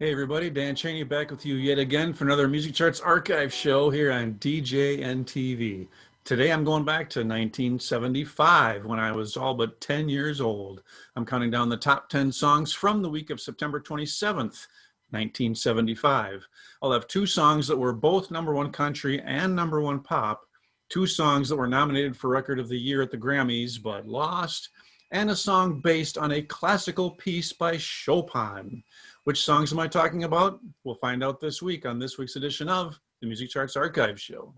Hey everybody, Dan Cheney back with you yet again for another Music Charts Archive show here on DJNTV. Today I'm going back to 1975 when I was all but 10 years old. I'm counting down the top 10 songs from the week of September 27th, 1975. I'll have two songs that were both #1 country and #1 pop, two songs that were nominated for Record of the Year at the Grammys but lost, and a song based on a classical piece by Chopin. Which songs am I talking about? We'll find out this week on this week's edition of the Music Charts Archive Show.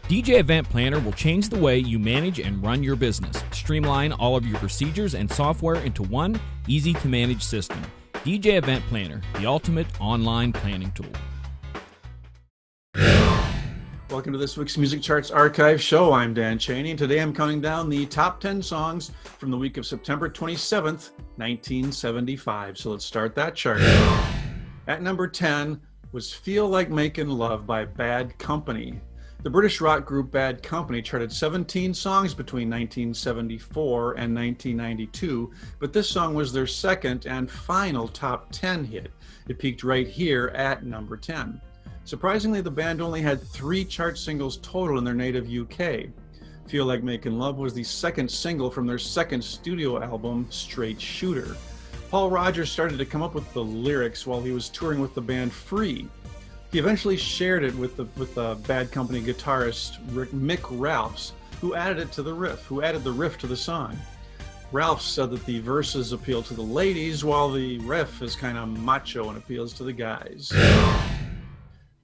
DJ Event Planner will change the way you manage and run your business. Streamline all of your procedures and software into one easy-to-manage system. DJ Event Planner, the ultimate online planning tool. Welcome to this week's Music Charts Archive Show. I'm Dan Cheney, and today I'm counting down the top 10 songs from the week of September 27th, 1975. So let's start that chart. At number 10 was Feel Like Makin' Love by Bad Company. The British rock group Bad Company charted 17 songs between 1974 and 1992, but this song was their second and final top 10 hit. It peaked right here at number 10. Surprisingly, the band only had 3 chart singles total in their native UK. Feel Like Makin' Love was the second single from their second studio album, Straight Shooter. Paul Rodgers started to come up with the lyrics while he was touring with the band Free. He eventually shared it with the Bad Company guitarist Mick Ralphs, who added the riff to the song. Ralphs said that the verses appeal to the ladies, while the riff is kind of macho and appeals to the guys.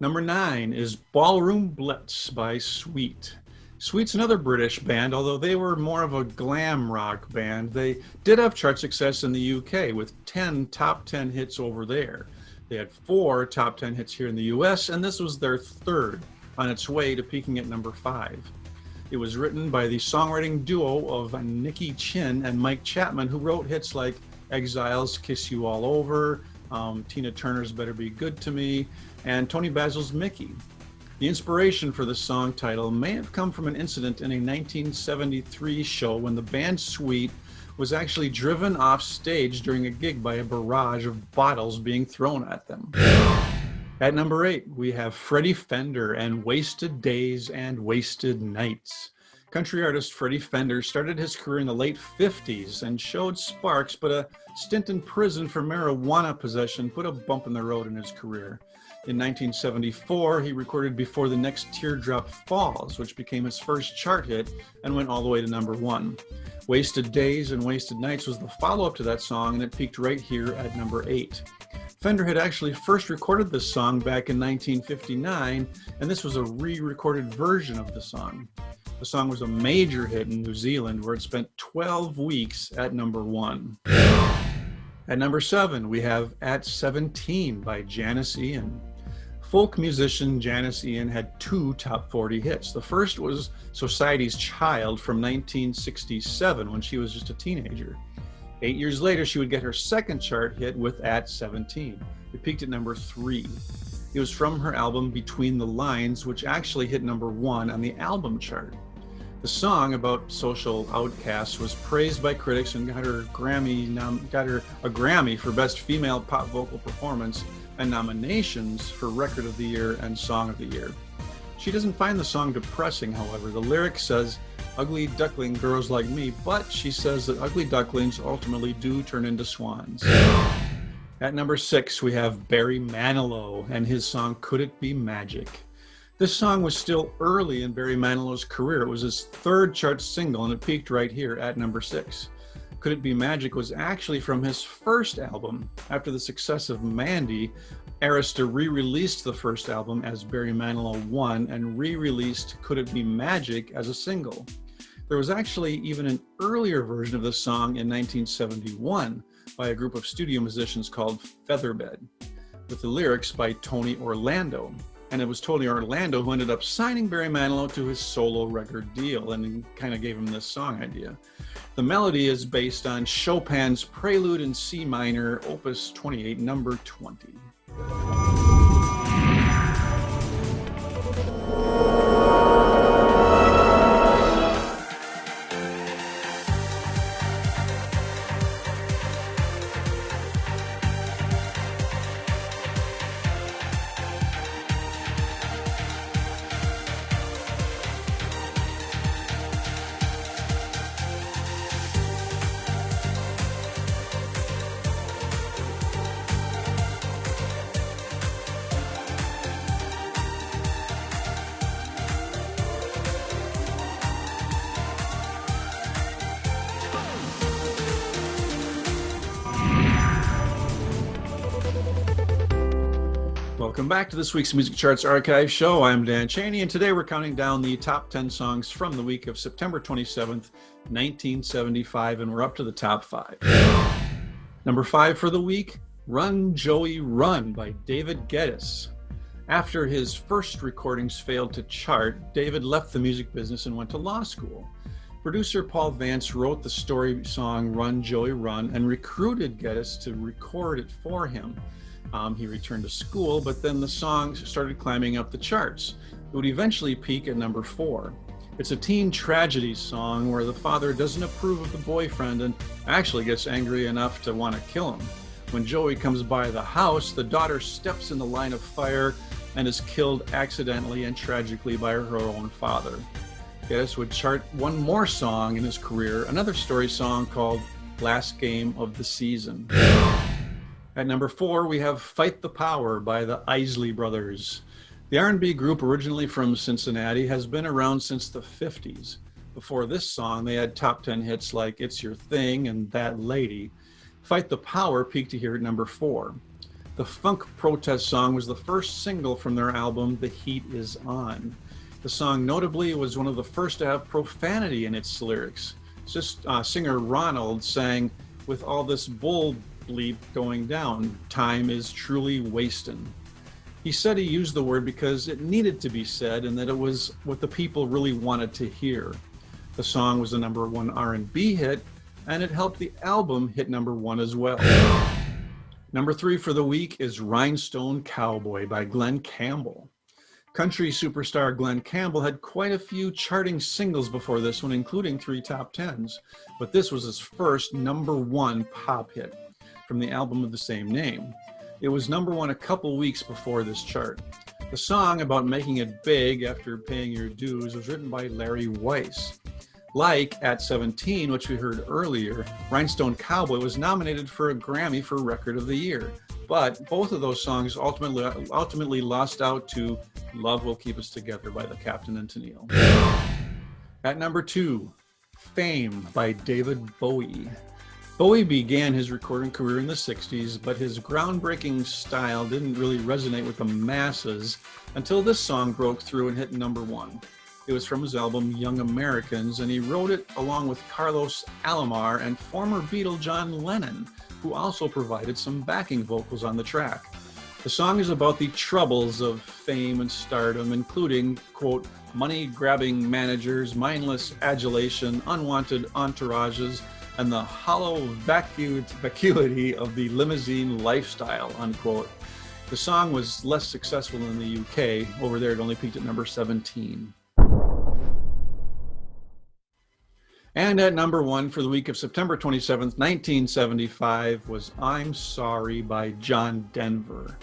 Number 9 is Ballroom Blitz by Sweet. Sweet's another British band, although they were more of a glam rock band. They did have chart success in the UK with 10 top 10 hits over there. They had 4 top 10 hits here in the US, and this was their third, on its way to peaking at number 5. It was written by the songwriting duo of Nicky Chinn and Mike Chapman, who wrote hits like Exile's Kiss You All Over, Tina Turner's Better Be Good to Me, and Tony Basil's Mickey. The inspiration for the song title may have come from an incident in a 1973 show when the band Sweet was actually driven off stage during a gig by a barrage of bottles being thrown at them. At number 8, we have Freddy Fender and Wasted Days and Wasted Nights. Country artist Freddy Fender started his career in the late 50s and showed sparks, but a stint in prison for marijuana possession put a bump in the road in his career. In 1974, he recorded Before the Next Teardrop Falls, which became his first chart hit and went all the way to number 1. Wasted Days and Wasted Nights was the follow-up to that song, and it peaked right here at number 8. Fender had actually first recorded this song back in 1959, and this was a re-recorded version of the song. The song was a major hit in New Zealand, where it spent 12 weeks at number 1. At number 7, we have At 17 by Janice Ian. Folk musician Janice Ian had 2 top 40 hits. The first was Society's Child from 1967 when she was just a teenager. 8 years later, she would get her second chart hit with At 17. It peaked at number 3. It was from her album Between the Lines, which actually hit number 1 on the album chart. The song about social outcasts was praised by critics and got her a Grammy for Best Female Pop Vocal Performance and nominations for Record of the Year and Song of the Year. She doesn't find the song depressing, however. The lyric says, "Ugly duckling girls like me," but she says that ugly ducklings ultimately do turn into swans. At number 6, we have Barry Manilow and his song Could It Be Magic. This song was still early in Barry Manilow's career. It was his third chart single, and it peaked right here at number 6. Could It Be Magic was actually from his first album. After the success of Mandy, Arista re-released the first album as Barry Manilow 1 and re-released Could It Be Magic as a single. There was actually even an earlier version of the song in 1971 by a group of studio musicians called Featherbed, with the lyrics by Tony Orlando. And it was Tony Orlando who ended up signing Barry Manilow to his solo record deal and kind of gave him this song idea. The melody is based on Chopin's Prelude in C minor, Opus 28, number 20. Welcome back to this week's Music Charts Archive show. I'm Dan Cheney, and today we're counting down the top 10 songs from the week of September 27th, 1975, and we're up to the top 5. Number 5 for the week, Run Joey Run by David Geddes. After his first recordings failed to chart, David left the music business and went to law school. Producer Paul Vance wrote the story song Run Joey Run and recruited Geddes to record it for him. He returned to school, but then the song started climbing up the charts. It would eventually peak at number 4. It's a teen tragedy song where the father doesn't approve of the boyfriend and actually gets angry enough to want to kill him. When Joey comes by the house, the daughter steps in the line of fire and is killed accidentally and tragically by her own father. Geddes would chart one more song in his career, another story song called Last Game of the Season. At number 4, we have Fight the Power by the Isley Brothers. The R&B group, originally from Cincinnati, has been around since the 50s. Before this song, they had top 10 hits like It's Your Thing and That Lady. Fight the Power peaked here at number 4. The funk protest song was the first single from their album, The Heat Is On. The song notably was one of the first to have profanity in its lyrics. Singer Ronald sang, "With all this bull bleep going down, time is truly wastin'." He said he used the word because it needed to be said and that it was what the people really wanted to hear. The song was a number 1 R&B hit, and it helped the album hit number 1 as well. Number 3 for the week is Rhinestone Cowboy by Glen Campbell. Country superstar Glen Campbell had quite a few charting singles before this one, including 3 top 10s, but this was his first number 1 pop hit from the album of the same name. It was number 1 a couple weeks before this chart. The song about making it big after paying your dues was written by Larry Weiss. Like At 17, which we heard earlier, Rhinestone Cowboy was nominated for a Grammy for Record of the Year, but both of those songs ultimately lost out to Love Will Keep Us Together by the Captain and Tennille. At number 2, Fame by David Bowie. Bowie began his recording career in the 60s, but his groundbreaking style didn't really resonate with the masses until this song broke through and hit number 1. It was from his album Young Americans, and he wrote it along with Carlos Alomar and former Beatle John Lennon, who also provided some backing vocals on the track. The song is about the troubles of fame and stardom, including, quote, money-grabbing managers, mindless adulation, unwanted entourages, and the hollow vacuity of the limousine lifestyle, unquote. The song was less successful in the UK. Over there, it only peaked at number 17. And at number 1 for the week of September 27th, 1975 was I'm Sorry by John Denver.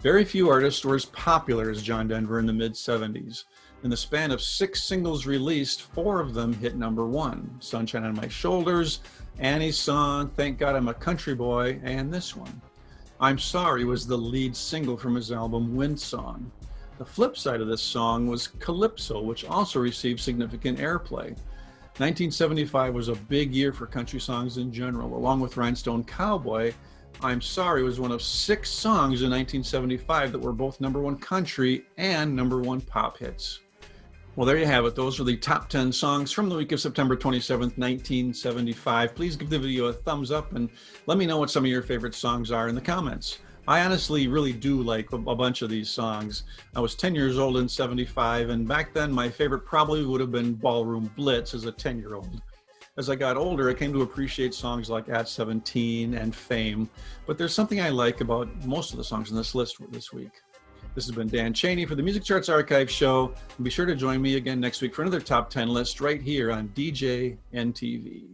Very few artists were as popular as John Denver in the mid-70s. In the span of 6 singles released, 4 of them hit number 1. Sunshine on My Shoulders, Annie's Song, Thank God I'm a Country Boy, and this one. I'm Sorry was the lead single from his album Wind Song. The flip side of this song was Calypso, which also received significant airplay. 1975 was a big year for country songs in general. Along with Rhinestone Cowboy, I'm Sorry was one of 6 songs in 1975 that were both number 1 country and number 1 pop hits. Well, there you have it. Those are the top 10 songs from the week of September 27th, 1975. Please give the video a thumbs up and let me know what some of your favorite songs are in the comments. I honestly really do like a bunch of these songs. I was 10 years old in 75, and back then my favorite probably would have been Ballroom Blitz as a 10-year-old. As I got older, I came to appreciate songs like At 17 and Fame, but there's something I like about most of the songs on this list this week. This has been Dan Cheney for the Music Charts Archive Show. And be sure to join me again next week for another Top 10 list right here on DJNTV.